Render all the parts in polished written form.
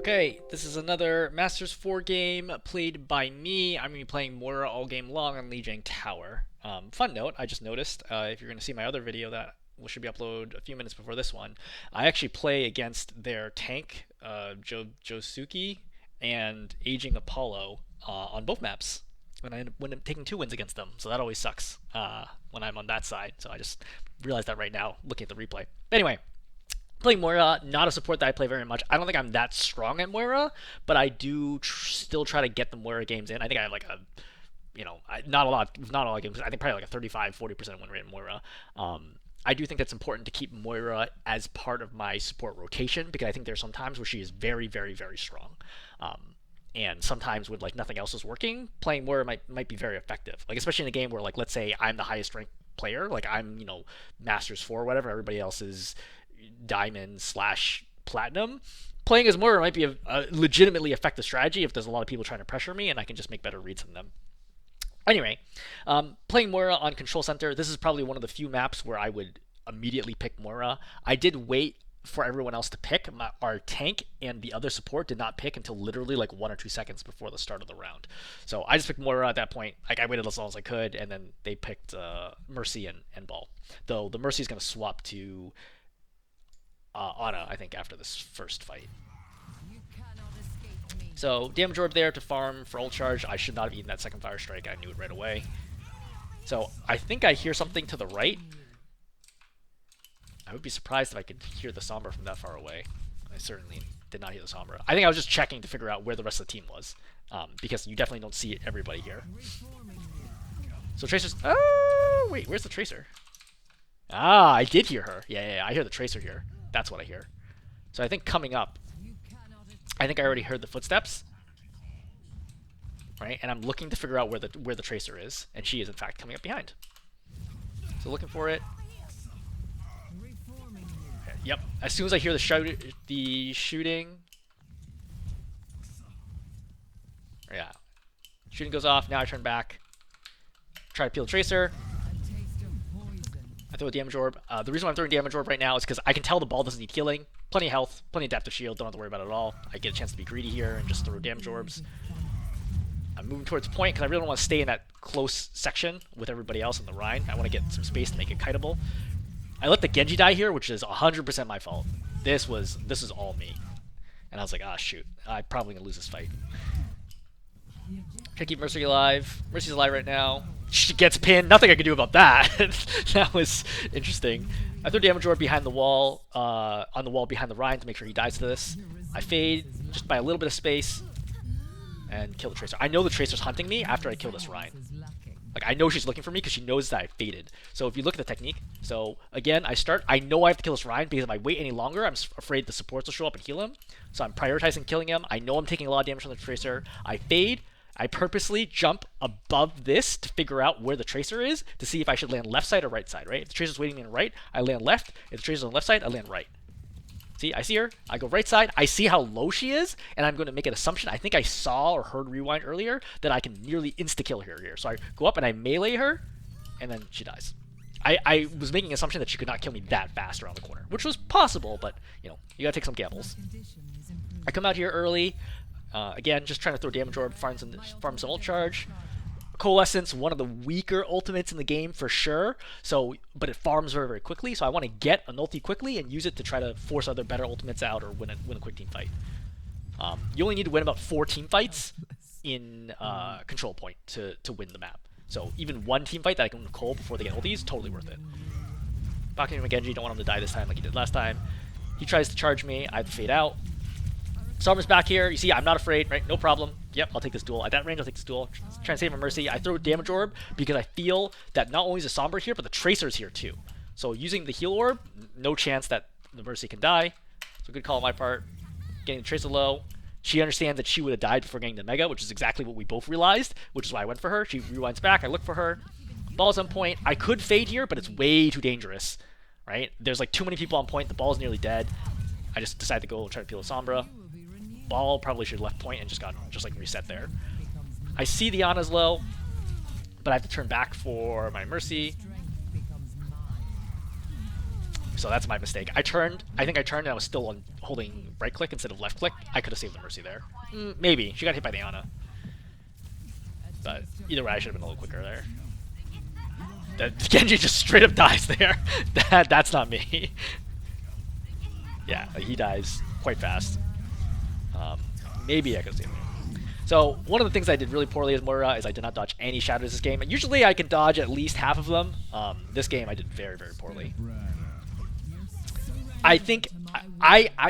Okay, this is another Masters 4 game played by me. I'm going to be playing Moira all game long on Lijiang Tower. Fun note, I just noticed, if you're going to see my other video that should be uploaded a few minutes before this one, I actually play against their tank, Josuke, and Aging Apollo on both maps when I'm taking 2 wins against them. So that always sucks when I'm on that side. So I just realized that right now looking at the replay. Anyway, playing Moira, not a support that I play very much. I don't think I'm that strong at Moira, but I do still try to get the Moira games in. I think I have like a, not a lot of games. I think probably like a 35-40% win rate in Moira. I do think that's important to keep Moira as part of my support rotation because I think there's some times where she is very, very, very strong. And sometimes when like nothing else is working, playing Moira might be very effective. Like especially in a game where like let's say I'm the highest ranked player, like I'm Masters 4 or whatever, everybody else is Diamond/Platinum. Playing as Moira might be a legitimately effective strategy if there's a lot of people trying to pressure me and I can just make better reads than them. Anyway, playing Moira on Control Center, this is probably one of the few maps where I would immediately pick Moira. I did wait for everyone else to pick. Our tank and the other support did not pick until literally like 1 or 2 seconds before the start of the round. So I just picked Moira at that point. Like I waited as long as I could, and then they picked Mercy and Ball. Though the Mercy is going to swap to Ana, I think, after this first fight. So damage orb there to farm for ult charge. I should not have eaten that second fire strike. I knew it right away. So I think I hear something to the right. I would be surprised if I could hear the Sombra from that far away. I certainly did not hear the Sombra. I think I was just checking to figure out where the rest of the team was, because you definitely don't see everybody here. So Tracer's... Oh, wait, where's the Tracer? Ah, I did hear her. Yeah, I hear the Tracer here. That's what I hear. So I think coming up, I think I already heard the footsteps, right? And I'm looking to figure out where the Tracer is, and she is in fact coming up behind. So looking for it. Okay, yep. As soon as I hear the shooting, yeah, shooting goes off. Now I turn back, try to peel the Tracer. I throw a damage orb. The reason why I'm throwing damage orb right now is because I can tell the ball doesn't need healing. Plenty of health, plenty of adaptive shield, don't have to worry about it at all. I get a chance to be greedy here and just throw damage orbs. I'm moving towards point because I really don't want to stay in that close section with everybody else in the Rhine. I want to get some space to make it kiteable. I let the Genji die here, which is 100% my fault. This is all me. And I was like, ah, shoot. I'm probably going to lose this fight. Try to keep Mercy alive. Mercy's alive right now. She gets pinned. Nothing I can do about that. That was interesting. I throw damage orb behind the wall, on the wall behind the Rhine to make sure he dies to this. I fade just by a little bit of space and kill the Tracer. I know the Tracer's hunting me after I kill this Rhine. Like I know she's looking for me because she knows that I faded. So if you look at the technique, so again, I know I have to kill this Rhine because if I wait any longer, I'm afraid the supports will show up and heal him. So I'm prioritizing killing him. I know I'm taking a lot of damage from the Tracer. I fade. I purposely jump above this to figure out where the Tracer is to see if I should land left side or right side, right? If the Tracer's waiting me on right, I land left. If the Tracer's on the left side, I land right. See, I see her. I go right side. I see how low she is, and I'm going to make an assumption. I think I saw or heard rewind earlier that I can nearly insta-kill her here. So I go up and I melee her, and then she dies. I was making an assumption that she could not kill me that fast around the corner, which was possible, but, you gotta take some gambles. I come out here early. Again, just trying to throw damage orb, farm some ult charge. Coalescence, one of the weaker ultimates in the game for sure. So, but it farms very, very quickly. So I want to get an ulti quickly and use it to try to force other better ultimates out or win a quick team fight. You only need to win about 4 team fights in control point to win the map. So even one team fight that I can win Cole before they get ultis, totally worth it. Backing him Genji, don't want him to die this time like he did last time. He tries to charge me, I have to fade out. Sombra's back here. You see, I'm not afraid, right? No problem. Yep, I'll take this duel. At that range, I'll take this duel. Try and save my Mercy. I throw damage orb because I feel that not only is the Sombra here, but the Tracer's here too. So using the heal orb, no chance that the Mercy can die. So good call on my part. Getting the Tracer low. She understands that she would have died before getting the Mega, which is exactly what we both realized, which is why I went for her. She rewinds back. I look for her. Ball's on point. I could fade here, but it's way too dangerous, right? There's like too many people on point. The ball's nearly dead. I just decided to go try to peel a Sombra. Ball probably should have left point and just got like reset there. I see the Ana's low, but I have to turn back for my Mercy. So that's my mistake. I think I turned and I was still on holding right click instead of left click. I could have saved the Mercy there. Maybe. She got hit by the Ana. But either way, I should have been a little quicker there. Genji just straight up dies there. That's not me. Yeah, like he dies quite fast. Maybe I could have saved him. So one of the things I did really poorly as Moira is I did not dodge any shadows this game. And usually I can dodge at least half of them. This game I did very, very poorly. I think,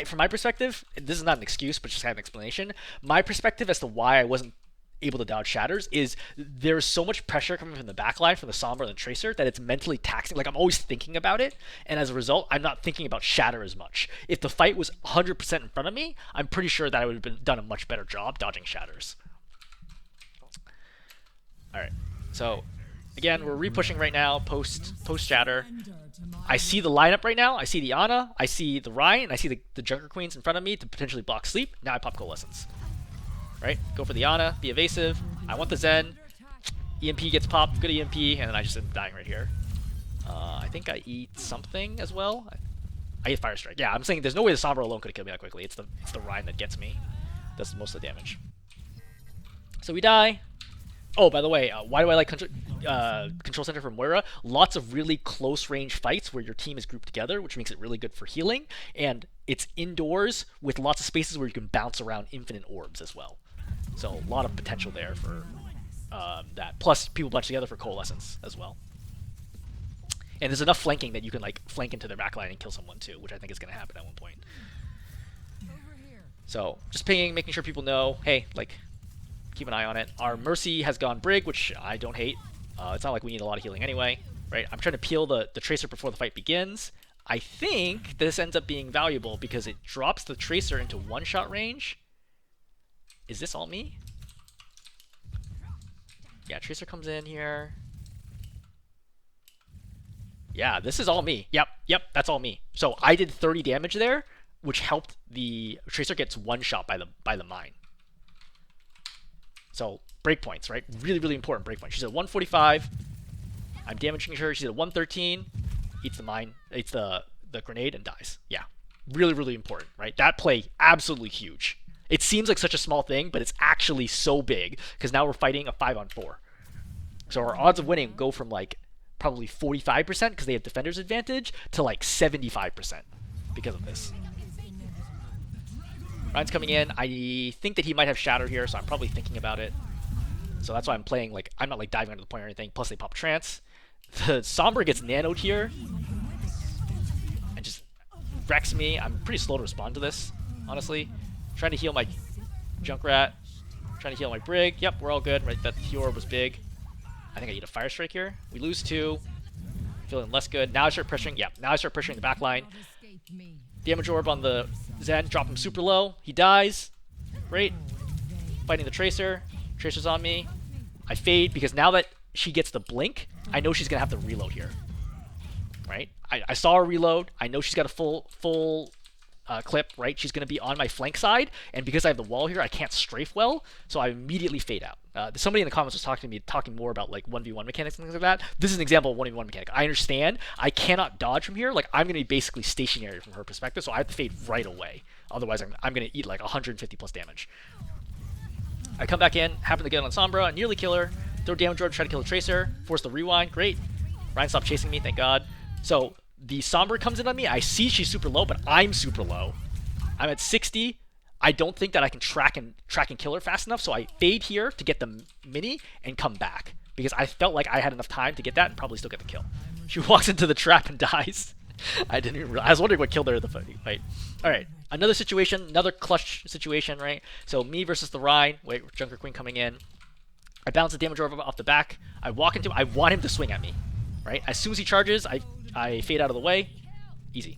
from my perspective, this is not an excuse, but just kind of an explanation. My perspective as to why I wasn't able to dodge shatters is there's so much pressure coming from the backline, from the Sombra and the Tracer, that it's mentally taxing. Like, I'm always thinking about it, and as a result, I'm not thinking about shatter as much. If the fight was 100% in front of me, I'm pretty sure that I would have done a much better job dodging shatters. Alright, so again, we're repushing right now, post shatter. I see the lineup right now. I see the Ana, I see the Ryan, and I see the Junker Queens in front of me to potentially block sleep. Now I pop Coalescence. Right? Go for the Ana, be evasive. I want the Zen. EMP gets popped, good EMP, and then I just end up dying right here. I think I eat something as well. I eat Fire Strike. Yeah, I'm saying there's no way the Sombra alone could have killed me that quickly. It's the Ryan that gets me. Does most of the damage. So we die. Oh, by the way, why do I like Control Center for Moira? Lots of really close range fights where your team is grouped together, which makes it really good for healing. And it's indoors with lots of spaces where you can bounce around infinite orbs as well. So a lot of potential there for that. Plus, people bunch together for Coalescence as well. And there's enough flanking that you can like flank into their backline and kill someone too, which I think is going to happen at one point. So just pinging, making sure people know, hey, like, keep an eye on it. Our Mercy has gone Brig, which I don't hate. It's not like we need a lot of healing anyway, right? I'm trying to peel the Tracer before the fight begins. I think this ends up being valuable because it drops the Tracer into one-shot range. Is this all me? Yeah, Tracer comes in here. Yeah, this is all me. Yep, that's all me. So I did 30 damage there, which helped the Tracer gets one shot by the mine. So breakpoints, right? Really, really important breakpoint. She's at 145. I'm damaging her. She's at 113. Eats the mine, eats the grenade, and dies. Yeah, really, really important, right? That play absolutely huge. It seems like such a small thing, but it's actually so big because now we're fighting a 5-on-4. So our odds of winning go from like probably 45% because they have defender's advantage to like 75% because of this. Ryan's coming in. I think that he might have Shatter here, so I'm probably thinking about it. So that's why I'm playing like, I'm not like diving under the point or anything. Plus they pop Trance. The Sombra gets nanoed here and just wrecks me. I'm pretty slow to respond to this, honestly. Trying to heal my Junkrat. Trying to heal my Brig. Yep, we're all good. Right, that Orb was big. I think I need a Fire Strike here. We lose 2. Feeling less good. Now I start pressuring. Yeah, now I start pressuring the back line. Damage Orb on the Zen. Drop him super low. He dies. Great. Fighting the Tracer. Tracer's on me. I fade because now that she gets the blink, I know she's going to have to reload here. Right? I saw her reload. I know she's got a full clip, right? She's going to be on my flank side, and because I have the wall here, I can't strafe well, so I immediately fade out. Somebody in the comments was talking to me, talking more about like 1v1 mechanics and things like that. This is an example of 1v1 mechanic. I understand. I cannot dodge from here. Like, I'm going to be basically stationary from her perspective, so I have to fade right away. Otherwise, I'm going to eat like 150 plus damage. I come back in, happen to get on Sombra, nearly kill her, throw damage orb, try to kill the Tracer, force the rewind, great. Ryan stopped chasing me, thank God. So the Sombra comes in on me. I see she's super low, but I'm super low. I'm at 60. I don't think that I can track and kill her fast enough, so I fade here to get the mini and come back because I felt like I had enough time to get that and probably still get the kill. She walks into the trap and dies. I didn't even realize. I was wondering what killed her in the fight. All right, another situation, another clutch situation, right? So me versus the Rhine. Wait, Junker Queen coming in. I bounce the damage orb off the back. I walk into him. I want him to swing at me, right? As soon as he charges, I fade out of the way. Easy.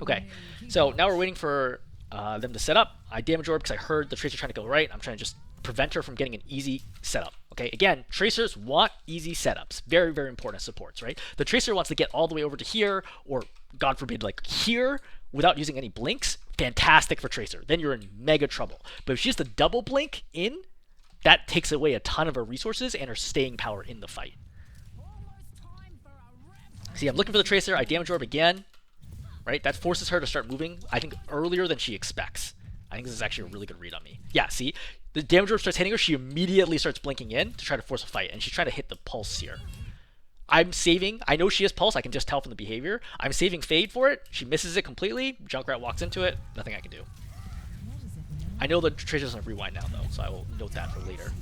Okay, so now we're waiting for them to set up. I damage orb because I heard the Tracer trying to go right. I'm trying to just prevent her from getting an easy setup. Okay, again, Tracers want easy setups. Very, very important as supports, right? The Tracer wants to get all the way over to here, or God forbid, like here, without using any blinks. Fantastic for Tracer. Then you're in mega trouble. But if she has to double blink in, that takes away a ton of her resources and her staying power in the fight. See, I'm looking for the Tracer. I damage orb again. Right? That forces her to start moving, I think, earlier than she expects. I think this is actually a really good read on me. Yeah, see? The damage orb starts hitting her. She immediately starts blinking in to try to force a fight. And she's trying to hit the pulse here. I'm saving. I know she has pulse. I can just tell from the behavior. I'm saving Fade for it. She misses it completely. Junkrat walks into it. Nothing I can do. I know the Tracer doesn't rewind now, though, so I will note that for later.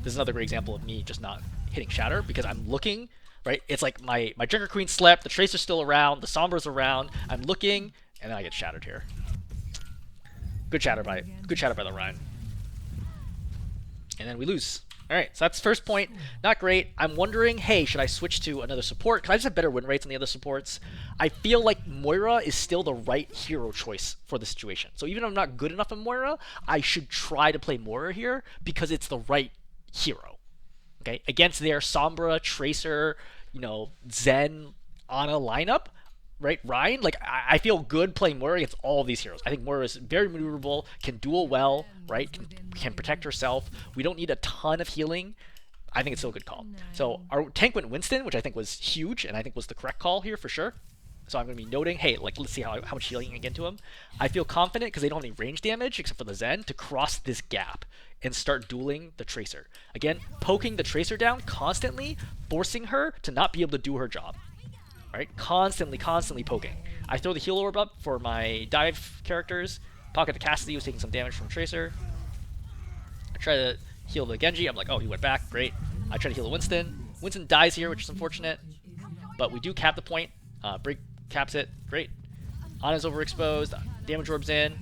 This is another great example of me just not hitting Shatter because I'm looking, right? It's like my Junker Queen slept, the Tracer's still around, the Sombra's around. I'm looking, and then I get shattered here. Good shatter by the Rhine. And then we lose. Alright, so that's first point. Not great. I'm wondering, hey, should I switch to another support? Because I just have better win rates than the other supports. I feel like Moira is still the right hero choice for the situation. So even if I'm not good enough in Moira, I should try to play Moira here because it's the right hero. Okay? Against their Sombra, Tracer, Zen, Ana lineup, right? Ryan, like I feel good playing Moira against all of these heroes. I think Moira is very maneuverable, can duel well, right? Can protect herself. We don't need a ton of healing. I think it's still a good call. So our tank went Winston, which I think was huge, and I think was the correct call here for sure. So I'm going to be noting, hey, like let's see how much healing I can get to him. I feel confident because they don't have any range damage except for the Zen to cross this gap and start dueling the Tracer. Again, poking the Tracer down constantly, forcing her to not be able to do her job. Right? Constantly poking. I throw the heal orb up for my dive characters. Pocket to Cassidy was taking some damage from Tracer. I try to heal the Genji. I'm like, oh, he went back. Great. I try to heal the Winston. Winston dies here, which is unfortunate. But we do cap the point. Break caps it. Great. Ana's overexposed. Damage orb's in.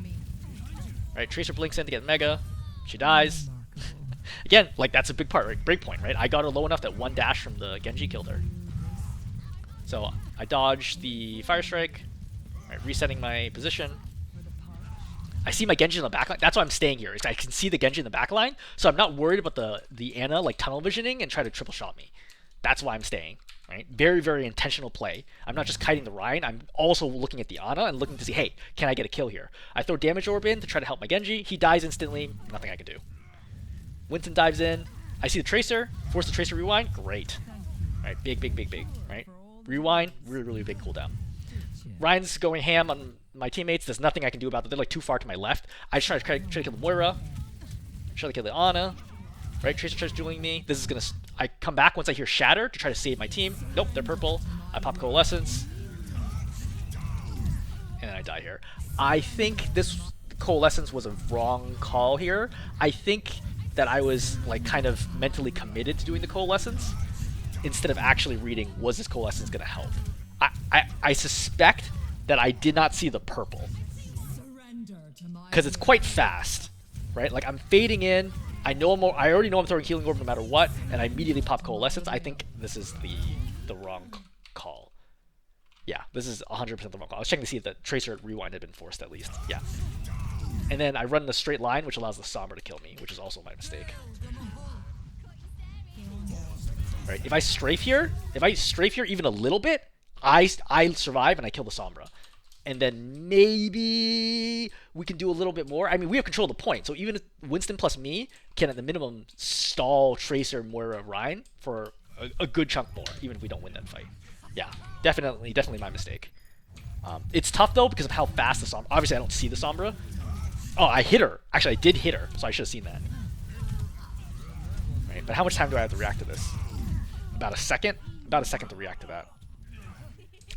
Right, Tracer blinks in to get Mega. She dies. Again, like that's a big part, right? Break point, right? I got her low enough that one dash from the Genji killed her. So I dodge the Fire Strike, right, resetting my position. I see my Genji in the backline. That's why I'm staying here. Is I can see the Genji in the backline, so I'm not worried about the Ana like tunnel visioning and try to triple shot me. That's why I'm staying. Right, very very intentional play. I'm not just kiting the Rhine. I'm also looking at the Ana and looking to see, hey, can I get a kill here? I throw damage orb in to try to help my Genji. He dies instantly. Nothing I can do. Winston dives in. I see the Tracer. Force the Tracer rewind. Great. Right, big. Right. Rewind, really big cooldown. Ryan's going ham on my teammates. There's nothing I can do about it. They're like too far to my left. I just try to kill the Moira. Try to kill the Ana. Right, Tracer tries dueling me. This is gonna. I come back once I hear Shatter to try to save my team. Nope, they're purple. I pop Coalescence. And then I die here. I think this Coalescence was a wrong call here. I think that I was like kind of mentally committed to doing the Coalescence instead of actually reading, was this Coalescence going to help? I suspect that I did not see the purple. Because it's quite fast, right? Like, I'm fading in. I already know I'm throwing Healing Orb no matter what, and I immediately pop Coalescence. I think this is the wrong call. Yeah, this is 100% the wrong call. I was checking to see if the Tracer Rewind had been forced at least. Yeah. And then I run in a straight line, which allows the Sombra to kill me, which is also my mistake. Right, if I strafe here even a little bit, I survive and I kill the Sombra. And then maybe we can do a little bit more. I mean, we have control of the point, so even if Winston plus me can at the minimum stall Tracer, Moira, Rhine for a good chunk more, even if we don't win that fight. Yeah, definitely my mistake. It's tough though because of how fast the Sombra. Obviously, I don't see the Sombra. Oh, I hit her. Actually, I did hit her, so I should have seen that. Right, but how much time do I have to react to this? About a second? About a second to react to that.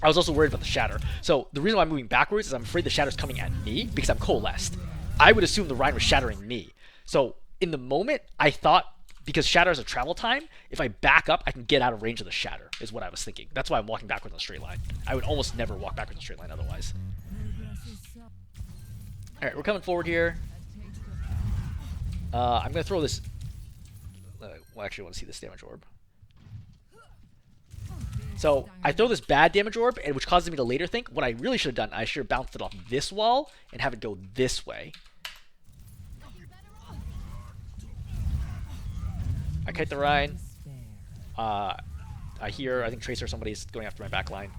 I was also worried about the Shatter. So the reason why I'm moving backwards is I'm afraid the Shatter's coming at me because I'm coalesced. I would assume the Rhine was shattering me. So in the moment, I thought because Shatter has a travel time, if I back up, I can get out of range of the Shatter, is what I was thinking. That's why I'm walking backwards in a straight line. I would almost never walk backwards in a straight line otherwise. Alright, we're coming forward here. I'm going to throw this... well, actually, I want to see this damage orb. So I throw this bad damage orb, which causes me to later think, what I really should have done, I should have bounced it off this wall and have it go this way. I kite the Rhine. I think Tracer, somebody's going after my back line.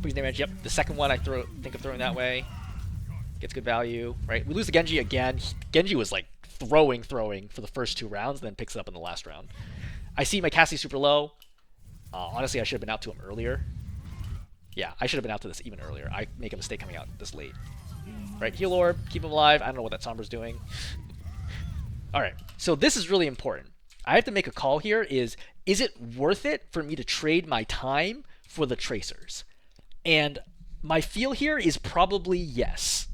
Please damage, yep. The second one I think of throwing that way. Gets good value, right? We lose the Genji again. Genji was like throwing for the first 2 rounds, and then picks it up in the last round. I see my Cassie super low. Honestly, I should have been out to him earlier. Yeah, I should have been out to this even earlier. I make a mistake coming out this late. Right, heal orb, keep him alive. I don't know what that Sombra's doing. Alright, so this is really important. I have to make a call here is it worth it for me to trade my time for the Tracers? And my feel here is probably yes.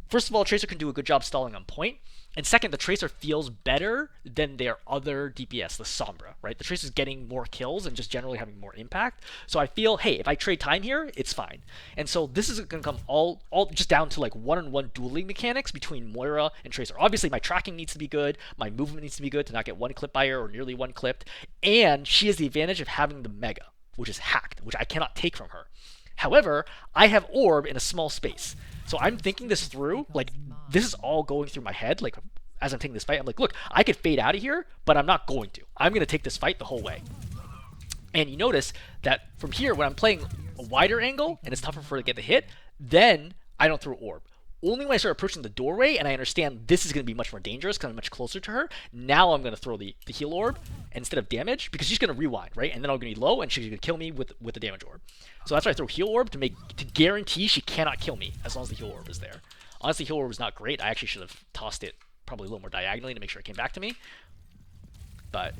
First of all, Tracer can do a good job stalling on point. And second, the Tracer feels better than their other DPS, the Sombra, right? The Tracer's getting more kills and just generally having more impact. So I feel, hey, if I trade time here, it's fine. And so this is going to come all just down to like one-on-one dueling mechanics between Moira and Tracer. Obviously, my tracking needs to be good. My movement needs to be good to not get one clipped by her or nearly one clipped. And she has the advantage of having the Mega, which is hacked, which I cannot take from her. However, I have Orb in a small space. So I'm thinking this through, like, this is all going through my head, like, as I'm taking this fight. I'm like, look, I could fade out of here, but I'm not going to. I'm going to take this fight the whole way. And you notice that from here, when I'm playing a wider angle, and it's tougher for her to get the hit, then I don't throw Orb. Only when I start approaching the doorway, and I understand this is going to be much more dangerous because I'm much closer to her, now I'm going to throw the heal orb instead of damage, because she's going to rewind, right? And then I'm going to be low, and she's going to kill me with the damage orb. So that's why I throw heal orb to guarantee she cannot kill me as long as the heal orb is there. Honestly, heal orb was not great. I actually should have tossed it probably a little more diagonally to make sure it came back to me. But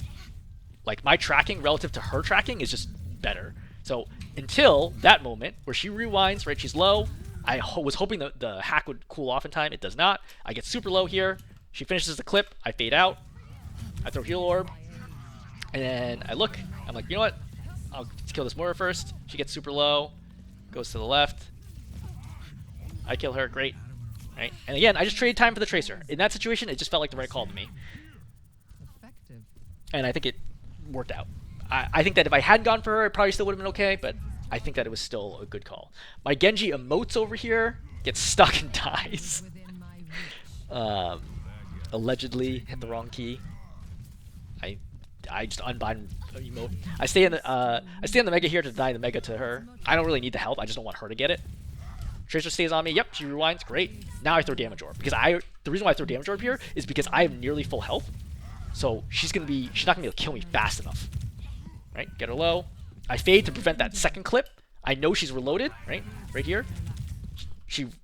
like my tracking relative to her tracking is just better. So until that moment where she rewinds, right? She's low. I was hoping that the hack would cool off in time. It does not. I get super low here. She finishes the clip. I fade out. I throw heal orb. And then I look. I'm like, you know what? I'll kill this Moira first. She gets super low. Goes to the left. I kill her. Great. Right? And again, I just traded time for the Tracer. In that situation, it just felt like the right call to me. And I think it worked out. I think that if I had gone for her, it probably still would have been okay, but I think that it was still a good call. My Genji emotes over here, gets stuck and dies. Allegedly hit the wrong key. I just unbind emote. I stay in the Mega here to deny the Mega to her. I don't really need the help. I just don't want her to get it. Tracer stays on me. Yep, she rewinds. Great. Now I throw damage orb because the reason why I throw damage orb here is because I have nearly full health. So she's not gonna be able to kill me fast enough. Right? Get her low. I fade to prevent that second clip. I know she's reloaded, right? Right here.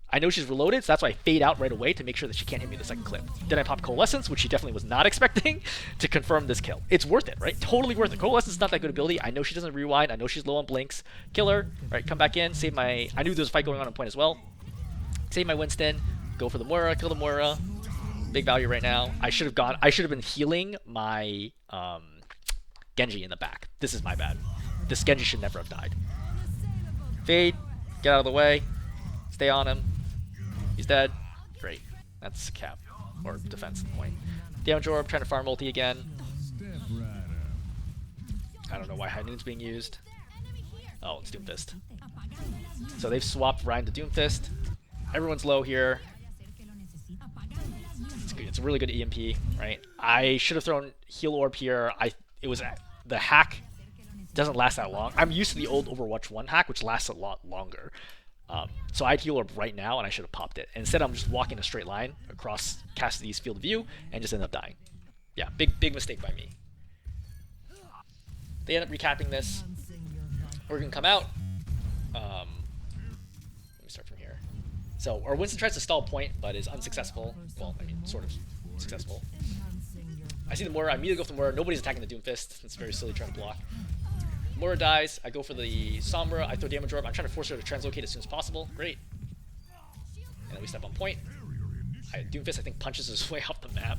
I know she's reloaded, so that's why I fade out right away to make sure that she can't hit me the second clip. Then I pop Coalescence, which she definitely was not expecting, to confirm this kill. It's worth it, right? Totally worth it. Coalescence is not that good ability. I know she doesn't rewind. I know she's low on blinks. Kill her. Right, come back in. Save my... I knew there was a fight going on point as well. Save my Winston. Go for the Moira. Kill the Moira. Big value right now. I should have been healing my Genji in the back. This is my bad. This Genji should never have died. Fade. Get out of the way. Stay on him. He's dead. Great. That's cap. Or defense point. Damage orb, trying to farm ulti again. I don't know why High Noon's being used. Oh, it's Doomfist. So they've swapped Ryan to Doomfist. Everyone's low here. It's good. It's a really good EMP, right? I should have thrown heal orb here. The hack doesn't last that long. I'm used to the old Overwatch 1 hack, which lasts a lot longer. So I'd heal orb right now, and I should have popped it. Instead, I'm just walking a straight line across Cassidy's field of view and just end up dying. Yeah, big mistake by me. They end up recapping this. We're going to come out. Let me start from here. So, our Winston tries to stall point, but is unsuccessful. Well, I mean, sort of successful. I see the Moira. I immediately go for the Moira. Nobody's attacking the Doomfist. It's very silly trying to block. Moira dies. I go for the Sombra. I throw damage orb. I'm trying to force her to translocate as soon as possible. Great. And then we step on point. Doomfist, I think, punches his way off the map.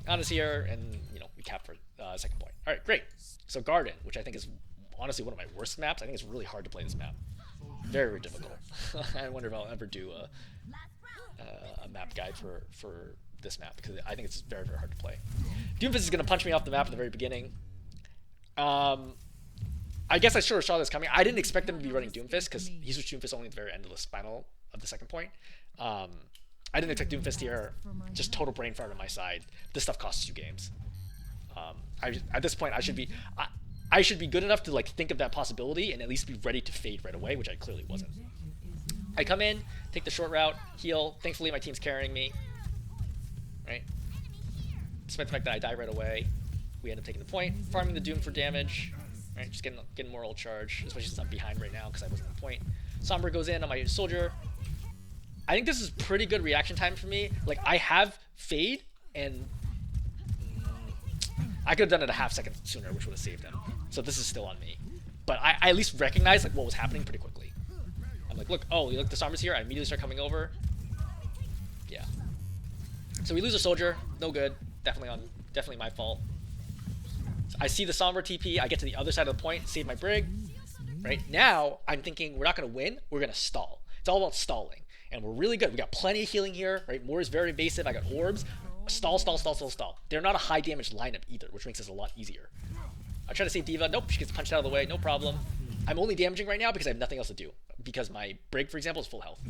Anna's here, and we cap for second point. All right, great. So Garden, which I think is honestly one of my worst maps. I think it's really hard to play this map. Very, very difficult. I wonder if I'll ever do a map guide for this map because I think it's very, very hard to play. Doomfist is going to punch me off the map at the very beginning. I guess I sort of saw this coming. I didn't expect them to be running Doomfist because he switched Doomfist only at the very end of the spinal of the second point. I didn't expect Doomfist here. Just total brain fart on my side. This stuff costs you games. At this point, I should be good enough to think of that possibility and at least be ready to fade right away, which I clearly wasn't. I come in, take the short route, heal. Thankfully, my team's carrying me. Right? Despite the fact that I die right away, we end up taking the point, farming the Doom for damage. Right, just getting more ult charge, especially since I'm behind right now because I wasn't on point. Sombra goes in on my soldier. I think this is pretty good reaction time for me. Like, I have Fade, and I could have done it a half second sooner, which would have saved him. So this is still on me. But I at least recognized like what was happening pretty quickly. I'm like, look, oh, you look, the Sombra's here. I immediately start coming over. Yeah. So we lose a soldier. No good. Definitely my fault. So I see the Sombra TP. I get to the other side of the point, save my brig. Right now, I'm thinking we're not going to win. We're going to stall. It's all about stalling. And we're really good. We got plenty of healing here, right? Moira's very evasive. I got orbs. Stall. They're not a high damage lineup either, which makes this a lot easier. I try to save D.Va. Nope, she gets punched out of the way. No problem. I'm only damaging right now because I have nothing else to do. Because my Brig, for example, is full health.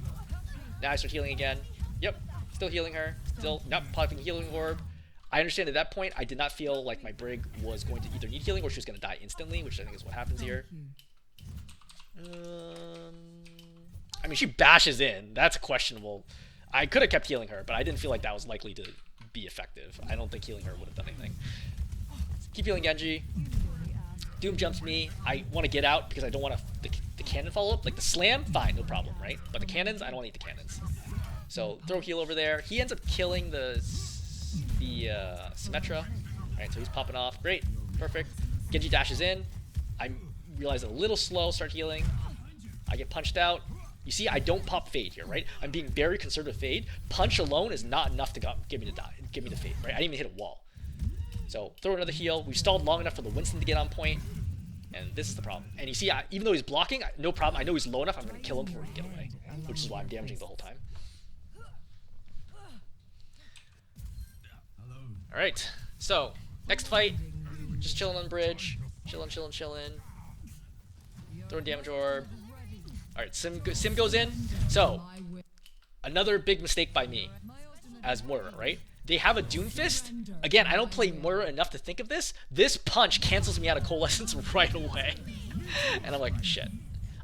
Now I start healing again. Yep, still healing her. Still not popping healing orb. I understand at that point, I did not feel like my Brig was going to either need healing or she was going to die instantly, which I think is what happens here. I mean, she bashes in. That's questionable. I could have kept healing her, but I didn't feel like that was likely to be effective. I don't think healing her would have done anything. Keep healing Genji. Doom jumps me. I want to get out because I don't want the cannon follow up. Like the slam, fine, no problem, right? But the cannons, I don't need the cannons. So throw heal over there. He ends up killing the Symmetra. Alright, so he's popping off. Great, perfect. Genji dashes in. I realize a little slow, start healing. I get punched out. You see, I don't pop Fade here, right? I'm being very conservative Fade. Punch alone is not enough to get me to die, get me to Fade, right? I didn't even hit a wall. So throw another heal. We've stalled long enough for the Winston to get on point, and this is the problem. And you see, even though he's blocking, no problem. I know he's low enough. I'm going to kill him before he can get away, which is why I'm damaging the whole time. All right. So next fight, just chilling on bridge, chilling. Throwing damage orb. All right, Sim goes in. So another big mistake by me as Moira, right? They have a Doomfist. Again, I don't play Moira enough to think of this. This punch cancels me out of Coalescence right away. And I'm like, shit.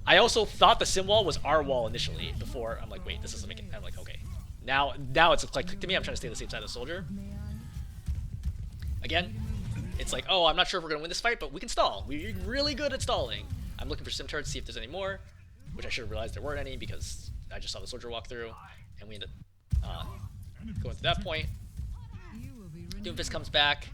I also thought the Sim wall was our wall initially before. I'm like, wait, this doesn't make it. I'm like, okay. Now it's like click to me. I'm trying to stay on the same side of the soldier. Again, it's like, oh, I'm not sure if we're going to win this fight, but we can stall. We're really good at stalling. I'm looking for Sim turrets to see if there's any more, which I should have realized there weren't any because I just saw the soldier walk through, and we ended up going through that point. Doomfist comes back.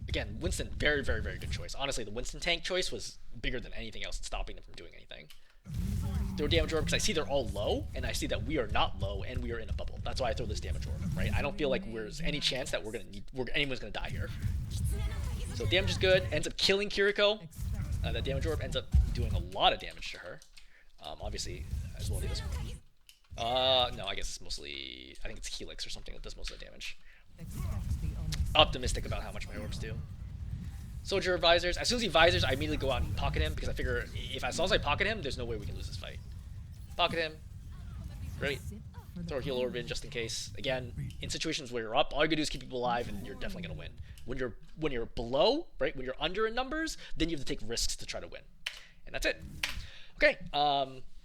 Again, Winston, very good choice. Honestly, the Winston tank choice was bigger than anything else, stopping them from doing anything. Throw damage orb because I see they're all low, and I see that we are not low, and we are in a bubble. That's why I throw this damage orb, right? I don't feel like there's any chance that anyone's gonna die here. So damage is good. Ends up killing Kiriko. That damage orb ends up doing a lot of damage to her. Obviously, as well as no, I guess it's mostly, I think it's Helix or something that does most of the damage. Optimistic about how much my orbs do. Soldier visors. As soon as he visors, I immediately go out and pocket him because I figure as long as I pocket him, there's no way we can lose this fight. Pocket him. Great. Throw a heal orb in just in case. Again, in situations where you're up, all you can do is keep people alive and you're definitely gonna win. When you're below, right, when you're under in numbers, then you have to take risks to try to win. And that's it. Okay,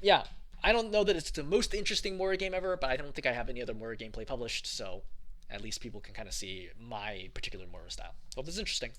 yeah. I don't know that it's the most interesting Moira game ever, but I don't think I have any other Moira gameplay published, so at least people can kind of see my particular Moira style. Hope this is interesting.